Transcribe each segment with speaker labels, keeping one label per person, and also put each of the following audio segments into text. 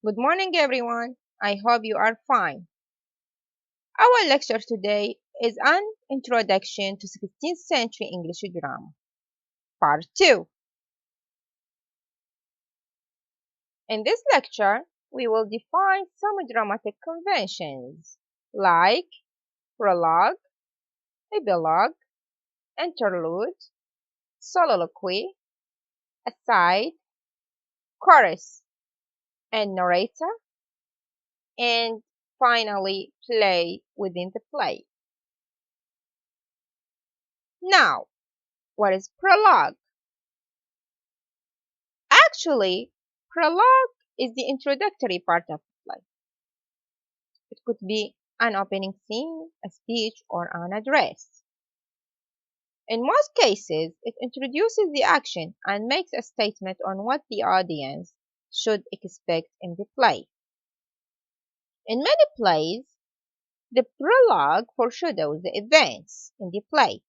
Speaker 1: Good morning, everyone. I hope you are fine. Our lecture today is an introduction to 16th century English drama, part 2. In this lecture, we will define some dramatic conventions like prologue, epilogue, interlude, soliloquy, aside, chorus, and narrator, and finally play within the play. Now, what is prologue? Actually, prologue is the introductory part of the play. It could be an opening scene, a speech, or an address. In most cases, it introduces the action and makes a statement on what the audience should expect in the play. In many plays, the prologue foreshadows the events in the play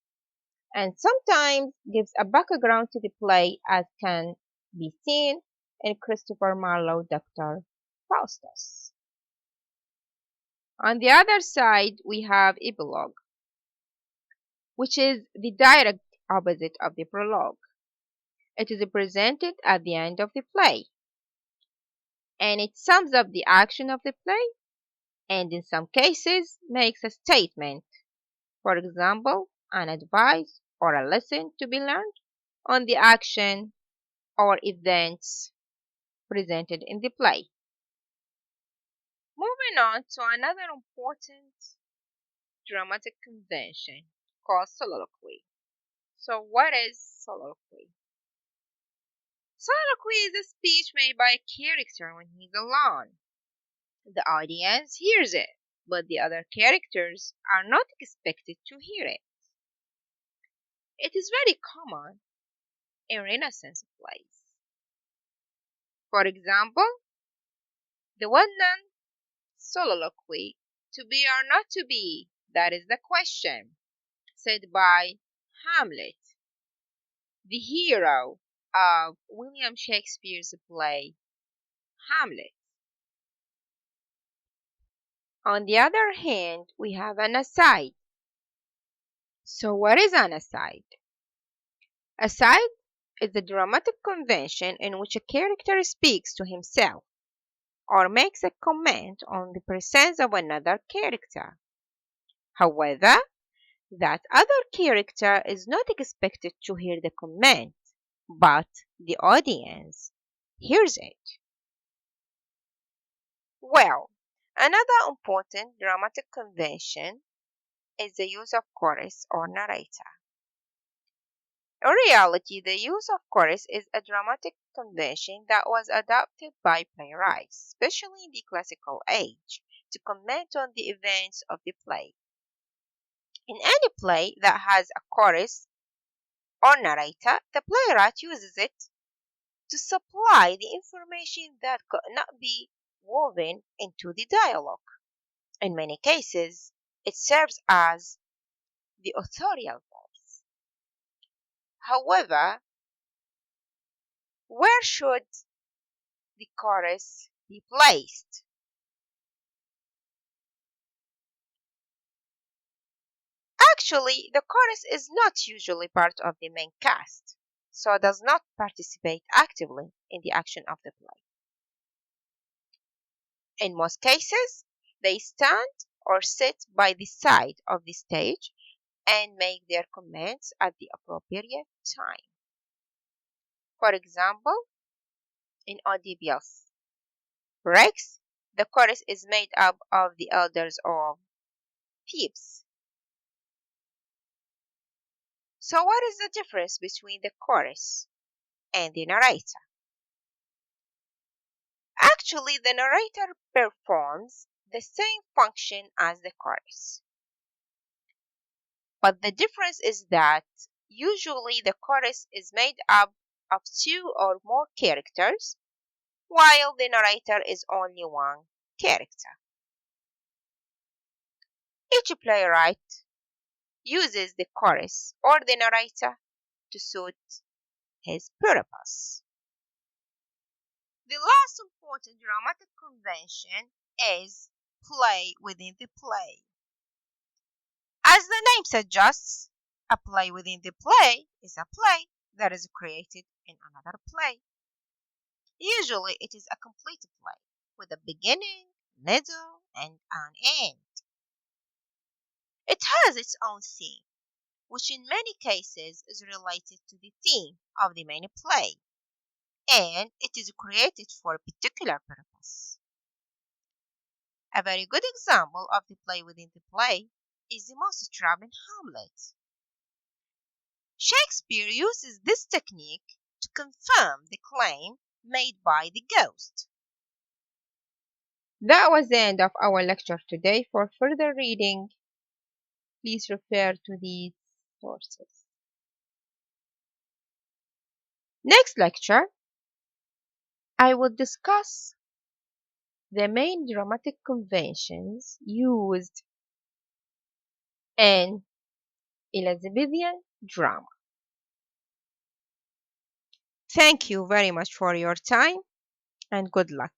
Speaker 1: and sometimes gives a background to the play, as can be seen in Christopher Marlowe's Dr. Faustus. On the other side, we have Eblog, which is the direct opposite of the prologue. It is presented at the end of the play, and it sums up the action of the play, and in some cases makes a statement, for example, an advice or a lesson to be learned on the action or events presented in the play. Moving on to another important dramatic convention called soliloquy. So, what is soliloquy? Soliloquy is a speech made by a character when he's alone. The audience hears it, but the other characters are not expected to hear it. It is very common in Renaissance plays. For example, the well-known soliloquy, "To be or not to be, that is the question," said by Hamlet, the hero of William Shakespeare's play Hamlet. On the other hand, we have an aside. So what is an aside? Aside is a dramatic convention in which a character speaks to himself or makes a comment on the presence of another character. However, that other character is not expected to hear the comment, but the audience hears it. Well, another important dramatic convention is the use of chorus or narrator. In reality, the use of chorus is a dramatic convention that was adopted by playwrights, especially in the classical age, to comment on the events of the play. In any play that has a chorus or narrator, the playwright uses it to supply the information that could not be woven into the dialogue. In many cases, it serves as the authorial voice. However, where should the chorus be placed? Actually, the chorus is not usually part of the main cast, so does not participate actively in the action of the play. In most cases, they stand or sit by the side of the stage and make their comments at the appropriate time. For example, in Oedipus Rex, the chorus is made up of the elders of Thebes. So what is the difference between the chorus and the narrator? Actually, the narrator performs the same function as the chorus. But the difference is that usually the chorus is made up of two or more characters, while the narrator is only one character. Each playwright uses the chorus or the narrator to suit his purpose. The last important dramatic convention is play within the play. As the name suggests, a play within the play is a play that is created in another play. Usually, it is a complete play with a beginning, middle, and an end. It has its own theme, which in many cases is related to the theme of the main play, and it is created for a particular purpose. A very good example of the play within the play is the mousetrap in Hamlet. Shakespeare uses this technique to confirm the claim made by the ghost. That was the end of our lecture today. For further reading, please refer to these sources. Next lecture, I will discuss the main dramatic conventions used in Elizabethan drama. Thank you very much for your time and good luck.